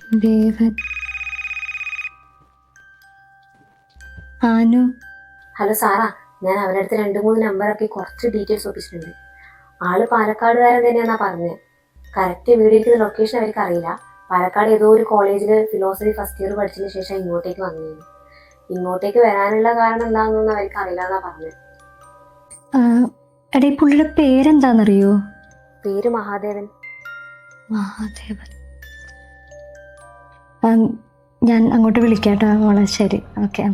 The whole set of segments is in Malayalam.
ദേവൻ. ആനു. ഹലോ സാറാ, ഞാൻ അവരുടെ അടുത്ത് 2-3 നമ്പറൊക്കെ കുറച്ച് ഡീറ്റെയിൽസ് ഒപ്പിച്ചിട്ടുണ്ട്. ആള് പാലക്കാടുകാരൻ തന്നെയാണെന്നാ പറഞ്ഞത്. കറക്റ്റ് വീടിരിക്കുന്ന ലൊക്കേഷൻ അവർക്ക് അറിയില്ല. പാലക്കാട് ഏതോ ഒരു കോളേജിൽ ഫിലോസഫി ഫസ്റ്റ് ഇയർ പഠിച്ചതിന് ശേഷം ഇങ്ങോട്ടേക്ക് വന്നിരുന്നു. ഇങ്ങോട്ടേക്ക് വരാനുള്ള കാരണം എന്താണെന്നൊന്നും അവർക്ക് അറിയില്ല എന്നാ പറഞ്ഞത്. എടേ, പുള്ളിയുടെ പേരെന്താണെന്നറിയോ? പേര് മഹാദേവൻ. മഹാദേവൻ. ഞാൻ അങ്ങോട്ട് വിളിക്കാട്ടോ മോളെ. ശരി, ഓക്കെ.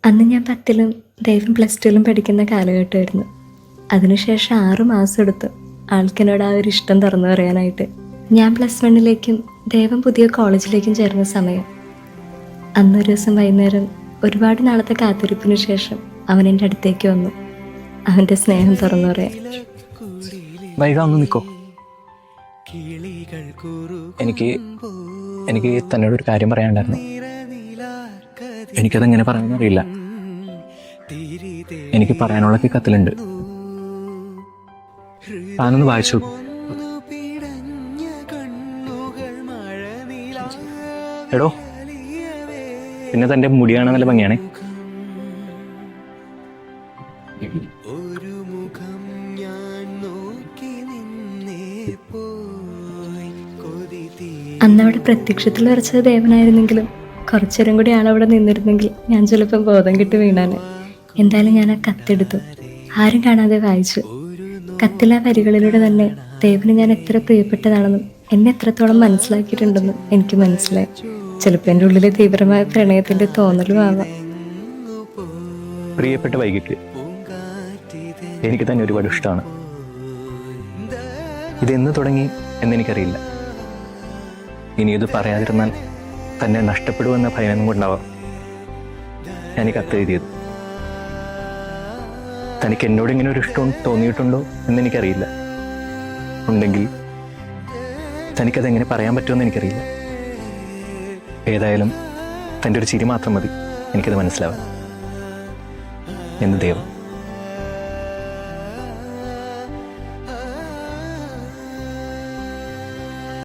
അന്ന് ഞാൻ 10ലും ദേവൻ +2ലും പഠിക്കുന്ന കാലഘട്ടമായിരുന്നു. അതിനുശേഷം 6 മാസം എടുത്തു ആൾക്കെന്നോട് ആ ഒരു ഇഷ്ടം തുറന്നു പറയാനായിട്ട്. ഞാൻ +1ലേക്കും ദേവൻ പുതിയ കോളേജിലേക്കും ചേർന്ന സമയം. അന്നൊരു ദിവസം വൈകുന്നേരം ഒരുപാട് നാളത്തെ കാത്തിരിപ്പിന് ശേഷം അവൻ എൻ്റെ അടുത്തേക്ക് വന്നു. അവൻ്റെ സ്നേഹം തുറന്നു പറയാൻ. നിൽക്കോ, എനിക്ക് തന്നോടൊരു കാര്യം പറയാനുണ്ടായിരുന്നു. എനിക്കതെങ്ങനെ പറയാനറിയില്ല. എനിക്ക് പറയാനുള്ളൊക്കെ കത്തിലുണ്ട്. താനൊന്ന് വായിച്ചു. എടോ, പിന്നെ തൻ്റെ മുടിയാണ് നല്ല ഭംഗിയാണേ. അന്നവിടെ പ്രത്യക്ഷത്തിൽ വരച്ചത് ദേവനായിരുന്നെങ്കിലും കുറച്ചേരം കൂടി ആളവിടെ നിന്നിരുന്നെങ്കിൽ ഞാൻ ചിലപ്പോൾ ബോധം കിട്ടി വീണാന്. എന്തായാലും ഞാൻ ആ കത്തെടുത്തു. ആരും കാണാതെ വായിച്ചു. കത്തിലെ വരികളിലൂടെ തന്നെ ദേവന് ഞാൻ എത്ര പ്രിയപ്പെട്ടതാണെന്നും എന്നെ എത്രത്തോളം മനസ്സിലാക്കിയിട്ടുണ്ടെന്നും എനിക്ക് മനസ്സിലായി. ചിലപ്പോൾ എൻ്റെ ഉള്ളിലെ തീവ്രമായ പ്രണയത്തിന്റെ തോന്നലും ആവാം. പ്രിയപ്പെട്ട വൈകിട്ട്, എനിക്ക് തന്നെ ഒരുപാട് ഇഷ്ടമാണ്. ഇതെന്ന് തുടങ്ങി എന്നെനിക്കറിയില്ല. ഇനി ഇത് പറയാതിരുന്നാൽ തന്നെ നഷ്ടപ്പെടുമെന്ന ഭയം കൊണ്ടാവാം ഞാൻ ഈ കത്ത് എഴുതിയത്. തനിക്ക് എന്നോട് ഇങ്ങനെ ഒരു ഇഷ്ടം തോന്നിയിട്ടുണ്ടോ എന്നെനിക്കറിയില്ല. ഉണ്ടെങ്കിൽ തനിക്കതെങ്ങനെ പറയാൻ പറ്റുമെന്ന് എനിക്കറിയില്ല. ഏതായാലും തൻ്റെ ഒരു ചിരി മാത്രം മതി എനിക്കത് മനസ്സിലാവാൻ. എന്ന് ദേവൻ.